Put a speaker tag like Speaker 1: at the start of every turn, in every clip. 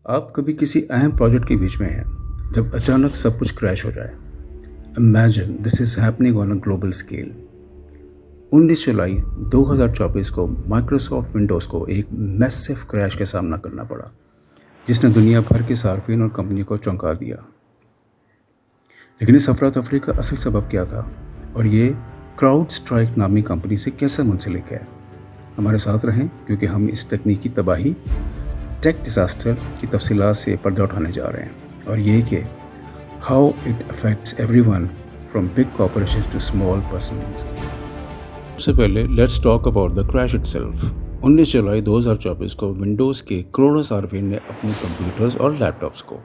Speaker 1: آپ کبھی کسی اہم پروجیکٹ کے بیچ میں ہیں جب اچانک سب کچھ کریش ہو جائے. Imagine this is happening on a global scale. 19 جولائی 2024 کو مائکروسافٹ ونڈوز کو ایک میسو کریش کا سامنا کرنا پڑا جس نے دنیا بھر کے صارفین اور کمپنی کو چونکا دیا. لیکن اس افراتفری کا اصل سبب کیا تھا اور یہ کراؤڈ اسٹرائک نامی کمپنی سے کیسے منسلک ہے؟ ہمارے ساتھ رہیں کیونکہ ہم اس تکنیکی تباہی ٹیک ڈیزاسٹر کی تفصیلات سے پردہ اٹھانے جا رہے ہیں اور یہ کہ how it affects everyone from big corporation to small personal users. سب سے پہلے let's talk about the crash itself. 19 جولائی 2024 کو ونڈوز کے کروڑوں صارفین نے اپنے کمپیوٹرز اور لیپ ٹاپس کو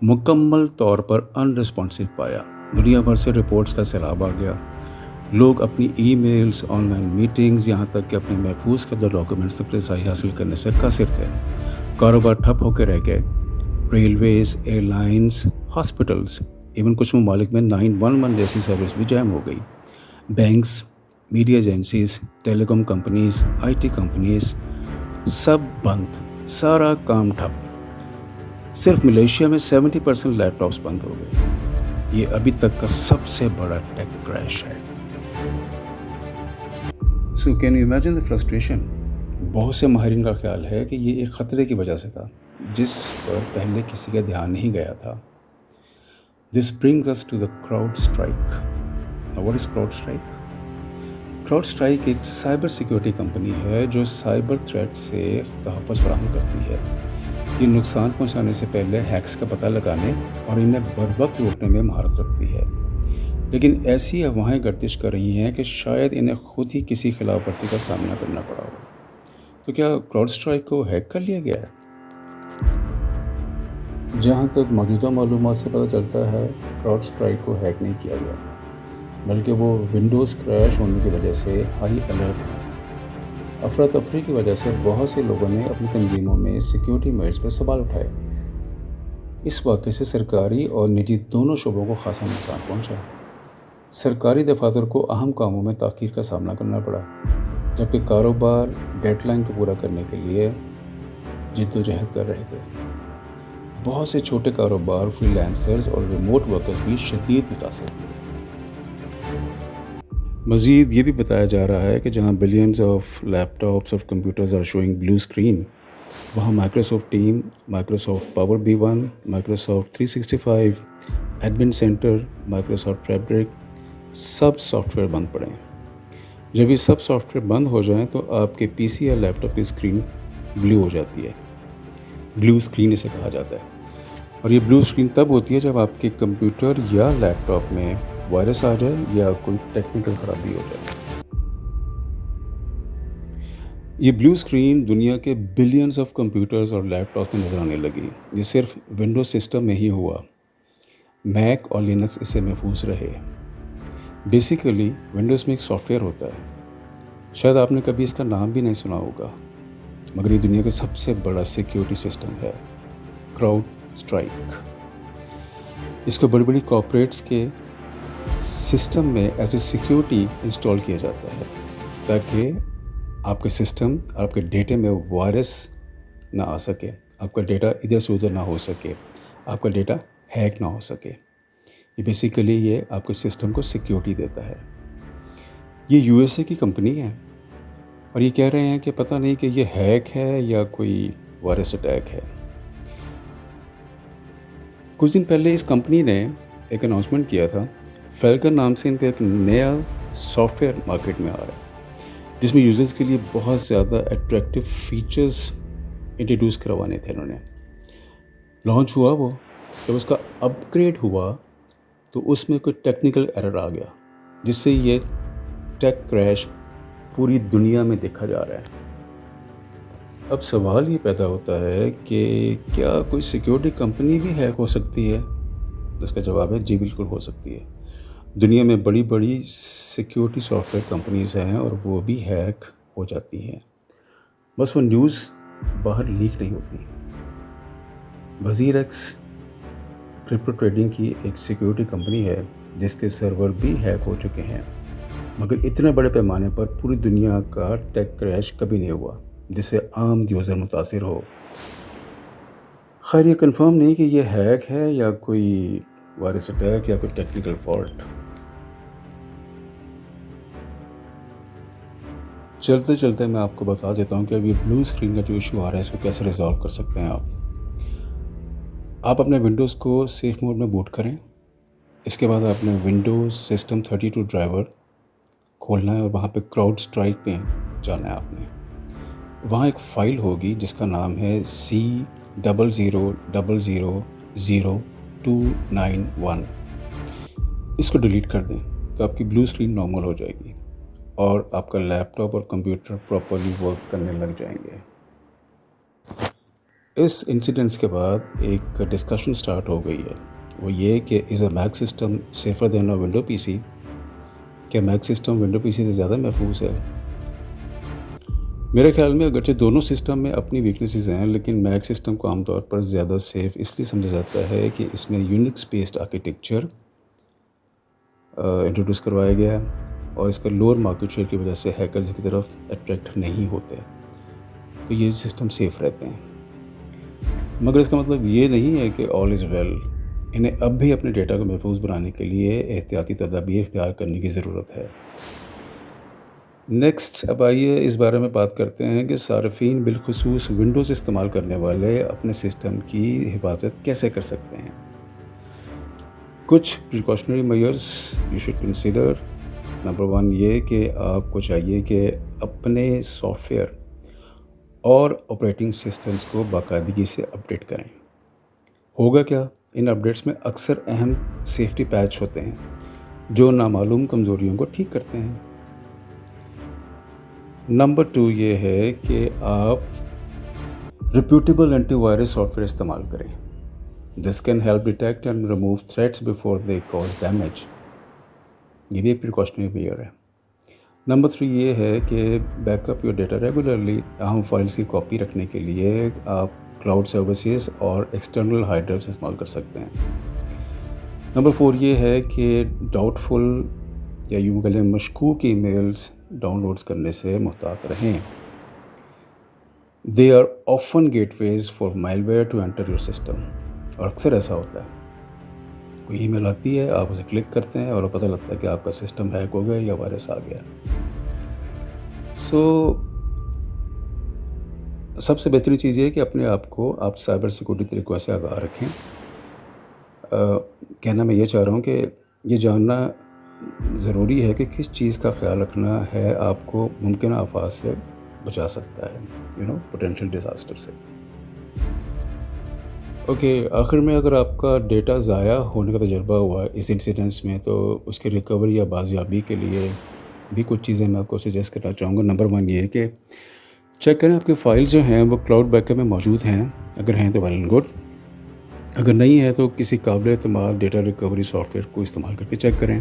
Speaker 1: مکمل طور پر ان رسپانسو پایا. دنیا بھر سے رپورٹس کا سیلاب آ گیا. لوگ اپنی e mails, on line meetings, یہاں تک کہ اپنے محفوظ کردہ ڈاکیومنٹس تک رسائی حاصل کرنے سے قاصر تھے. کاروبار ٹھپ ہو کے رہ گئے. Railways, airlines, hospitals, even کچھ ممالک میں 911 جیسی سروس بھی جام ہو گئی. Banks, media agencies, telecom companies, IT companies سب بند، سارا کام ٹھپ. صرف ملیشیا میں 70% لیپ ٹاپس بند ہو گئے. یہ ابھی تک کا سب سے بڑا ٹیک کریش ہے. So can you imagine the frustration? بہت سے ماہرین کا خیال ہے کہ یہ ایک خطرے کی وجہ سے تھا جس پر پہلے کسی کا دھیان نہیں گیا تھا. This brings us to the CrowdStrike. What is CrowdStrike? CrowdStrike ایک سائبر سیکیورٹی کمپنی ہے جو سائبر تھریٹ سے تحفظ فراہم کرتی ہے. یہ نقصان پہنچانے سے پہلے ہیکس کا پتہ لگانے اور انہیں بروقت روکنے میں مہارت رکھتی ہے. لیکن ایسی افواہیں گردش کر رہی ہیں کہ شاید انہیں خود ہی کسی خلاف ورزی کا سامنا کرنا پڑا ہو. تو کیا کراؤڈ اسٹرائک کو ہیک کر لیا گیا ہے؟ جہاں تک موجودہ معلومات سے پتہ چلتا ہے کراؤڈ اسٹرائک کو ہیک نہیں کیا گیا بلکہ وہ ونڈوز کریش ہونے کی وجہ سے ہائی الرٹ ہیں. افراتفری کی وجہ سے بہت سے لوگوں نے اپنی تنظیموں میں سیکیورٹی میئرز پر سوال اٹھائے. اس واقعے سے سرکاری اور نجی دونوں شعبوں کو خاصا نقصان پہنچا. سرکاری دفاتر کو اہم کاموں میں تاخیر کا سامنا کرنا پڑا جبکہ کاروبار ڈیڈ لائن کو پورا کرنے کے لیے جد و جہد کر رہے تھے. بہت سے چھوٹے کاروبار، فری لانسرز اور ریموٹ ورکرز بھی شدید متاثر ہوئے. مزید یہ بھی بتایا جا رہا ہے کہ جہاں بلینز آف لیپ ٹاپس اور computers are showing blue screen, وہاں Microsoft team, Microsoft power B1، Microsoft 365، admin centre, Microsoft fabric سب سافٹ ویئر بند پڑے ہیں. جب یہ سب سافٹ ویئر بند ہو جائیں تو آپ کے پی سی یا لیپ ٹاپ کی اسکرین بلو ہو جاتی ہے. بلو اسکرین اسے کہا جاتا ہے. اور یہ بلو اسکرین تب ہوتی ہے جب آپ کے کمپیوٹر یا لیپ ٹاپ میں وائرس آ جائے یا کوئی ٹیکنیکل خرابی ہو جائے. یہ بلو اسکرین دنیا کے بلینز آف کمپیوٹرز اور لیپ ٹاپ میں نظر آنے لگی. یہ صرف ونڈوز سسٹم میں ہی ہوا. میک اور لینکس اس سے محفوظ رہے. بیسیکلی ونڈوز میں ایک سافٹ ویئر ہوتا ہے. شاید آپ نے کبھی اس کا نام بھی نہیں سنا ہوگا مگر یہ دنیا کا سب سے بڑا سیکیورٹی سسٹم ہے، کراؤڈ اسٹرائک. اس کو بڑی بڑی کارپوریٹس کے سسٹم میں ایز اے سیکیورٹی انسٹال کیا جاتا ہے تاکہ آپ کے سسٹم اور آپ کے ڈیٹا میں وائرس نہ آ سکے، آپ کا ڈیٹا ادھر سے ادھر نہ ہو سکے، آپ کا ڈیٹا ہیک نہ ہو سکے. یہ بیسیکلی یہ آپ کے سسٹم کو سیکیورٹی دیتا ہے. یہ USA کی کمپنی ہے اور یہ کہہ رہے ہیں کہ پتہ نہیں کہ یہ ہیک ہے یا کوئی وائرس اٹیک ہے. کچھ دن پہلے اس کمپنی نے ایک اناؤنسمنٹ کیا تھا. فیلکن نام سے ان کا ایک نیا سافٹ ویئر مارکیٹ میں آ رہا ہے جس میں یوزرز کے لیے بہت زیادہ اٹریکٹیو فیچرز انٹروڈیوس کروانے تھے. انہوں نے لانچ ہوا، وہ جب اس کا اپ گریڈ ہوا تو اس میں کوئی ٹیکنیکل ایرر آ گیا جس سے یہ ٹیک کریش پوری دنیا میں دیکھا جا رہا ہے. اب سوال یہ پیدا ہوتا ہے کہ کیا کوئی سیکیورٹی کمپنی بھی ہیک ہو سکتی ہے؟ جس کا جواب ہے جی بالکل ہو سکتی ہے. دنیا میں بڑی بڑی سیکیورٹی سافٹ ویئر کمپنیز ہیں اور وہ بھی ہیک ہو جاتی ہیں، بس وہ نیوز باہر لیک نہیں ہوتی. WazirX کرپٹو ٹریڈنگ کی ایک سیکیورٹی کمپنی ہے جس کے سرور بھی ہیک ہو چکے ہیں مگر اتنے بڑے پیمانے پر پوری دنیا کا ٹیک کریش کبھی نہیں ہوا جس سے عام یوزر متاثر ہو. خیر یہ کنفرم نہیں کہ یہ ہیک ہے یا کوئی وائرس اٹیک یا کوئی ٹیکنیکل فالٹ. چلتے چلتے میں آپ کو بتا دیتا ہوں کہ اب یہ بلو اسکرین کا جو ایشو آ رہا ہے اس کو کیسے ریزالو کر سکتے ہیں آپ اپنے ونڈوز کو سیف موڈ میں بوٹ کریں. اس کے بعد آپ نے ونڈوز سسٹم 32 ڈرائیور کھولنا ہے اور وہاں پہ کراؤڈ اسٹرائک پہ جانا ہے آپ نے. وہاں ایک فائل ہوگی جس کا نام ہے C00000291. اس کو ڈیلیٹ کر دیں تو آپ کی بلو اسکرین نارمل ہو جائے گی اور آپ کا لیپ ٹاپ اور کمپیوٹر پراپرلی ورک کرنے لگ جائیں گے. اس انسیڈنٹس کے بعد ایک ڈسکشن سٹارٹ ہو گئی ہے، وہ یہ کہ is a Mac system safer than a window PC? کیا Mac system window PC سے زیادہ محفوظ ہے؟ میرے خیال میں اگرچہ دونوں سسٹم میں اپنی ویکنیسز ہیں، لیکن میک سسٹم کو عام طور پر زیادہ سیف اس لیے سمجھا جاتا ہے کہ اس میں یونکس بیسڈ آرکیٹیکچر انٹروڈیوس کروایا گیا ہے اور اس کا لوور مارکیٹ شیئر کی وجہ سے ہیکرز کی طرف اٹریکٹ نہیں ہوتے، تو یہ سسٹم سیف رہتے ہیں. مگر اس کا مطلب یہ نہیں ہے کہ آل از ویل. انہیں اب بھی اپنے ڈیٹا کو محفوظ بنانے کے لیے احتیاطی تدابیر اختیار کرنے کی ضرورت ہے. نیکسٹ اب آئیے اس بارے میں بات کرتے ہیں کہ صارفین بالخصوص ونڈوز استعمال کرنے والے اپنے سسٹم کی حفاظت کیسے کر سکتے ہیں. کچھ precautionary measures you should consider. Number 1 یہ کہ آپ کو چاہیے کہ اپنے سافٹ ویئر اور آپریٹنگ سسٹمز کو باقاعدگی سے اپڈیٹ کریں. ہوگا کیا؟ ان اپڈیٹس میں اکثر اہم سیفٹی پیچ ہوتے ہیں جو نامعلوم کمزوریوں کو ٹھیک کرتے ہیں. نمبر 2 یہ ہے کہ آپ reputable antivirus software استعمال کریں. This can help detect and remove threats before they cause damage. یہ بھی ایک پریکاشنری میئر ہے. نمبر 3 یہ ہے کہ back up your data regularly. اہم فائلز کی کاپی رکھنے کے لیے آپ کلاؤڈ سروسز اور ایکسٹرنل ہارڈ ڈرائیوز استعمال کر سکتے ہیں. نمبر 4 یہ ہے کہ ڈاؤٹ فل یا یوں کہہ لیں مشکوک ای میلز ڈاؤن لوڈز کرنے سے محتاط رہیں. They are often gateways for malware to enter your system. اور اکثر ایسا ہوتا ہے، کوئی ای میل آتی ہے، آپ اسے کلک کرتے ہیں اور پتہ لگتا ہے کہ آپ کا سسٹم ہیک ہو گیا یا وائرس آ گیا. سب سے بہترین چیز یہ ہے کہ اپنے آپ کو آپ سائبر سیکورٹی طریقوں سے آگاہ رکھیں. کہنا میں یہ چاہ رہا ہوں کہ یہ جاننا ضروری ہے کہ کس چیز کا خیال رکھنا ہے آپ کو ممکنہ آفات سے بچا سکتا ہے، پوٹینشیل ڈیزاسٹر سے. اوکے، آخر میں اگر آپ کا ڈیٹا ضائع ہونے کا تجربہ ہوا ہے اس انسیڈنٹس میں، تو اس کی ریکوری یا بازیابی کے لیے بھی کچھ چیزیں میں آپ کو سجیسٹ کرنا چاہوں گا. نمبر 1 یہ ہے کہ چیک کریں آپ کے فائل جو ہیں وہ کلاؤڈ بیک اپ میں موجود ہیں. اگر ہیں تو ویل اینڈ گڈ، اگر نہیں ہے تو کسی قابل اعتماد ڈیٹا ریکوری سافٹ ویئر کو استعمال کر کے چیک کریں.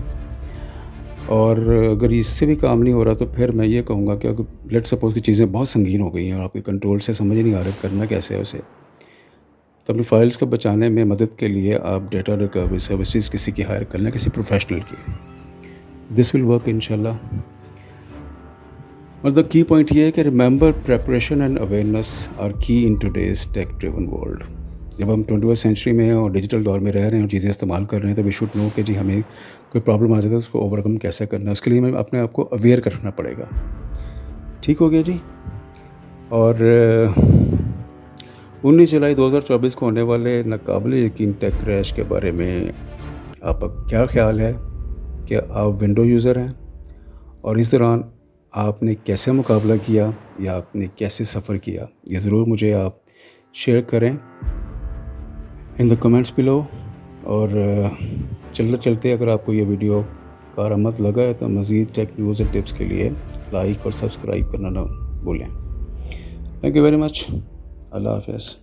Speaker 1: اور اگر اس سے بھی کام نہیں ہو رہا تو پھر میں یہ کہوں گا کہ اگر لیٹ سپوز کی چیزیں بہت سنگین ہو گئی ہیں اور آپ کے کنٹرول سے سمجھ نہیں آ رہا کرنا کیسے ہے اسے، تو اپنی فائلز کو بچانے میں مدد کے لیے آپ ڈیٹا ریکوری سروسز کسی کی ہائر کر لیں، کسی پروفیشنل کی. دس ول ورک انشاءاللہ. اور دا کی پوائنٹ یہ ہے کہ remember preparation and awareness are key in today's tech driven world. جب ہم 21 سینچری میں ہیں اور ڈیجیٹل دور میں رہ رہے ہیں اور چیزیں استعمال کر رہے ہیں تو وی شوڈ نو کہ جی ہمیں کوئی پرابلم آ جاتا ہے اس کو اوور کم کیسے کرنا ہے. اس کے لیے ہمیں اپنے آپ کو اویئر رکھنا پڑے گا. ٹھیک ہو گیا جی. اور 19 جولائی 2024 کو ہونے والے ناقابل یقین ٹیک کریش کے بارے میں آپ کا کیا خیال ہے؟ کہ آپ ونڈو یوزر ہیں اور اس دوران آپ نے کیسے مقابلہ کیا یا آپ نے کیسے سفر کیا؟ یہ ضرور مجھے آپ شیئر کریں ان دا کمنٹس بلو. اور چلتے اگر آپ کو یہ ویڈیو کارآمد لگا ہے تو مزید ٹیک نیوز اور ٹپس کے لیے لائک اور سبسکرائب کرنا نہ بھولیں. Thank you very much. اللہ حافظ.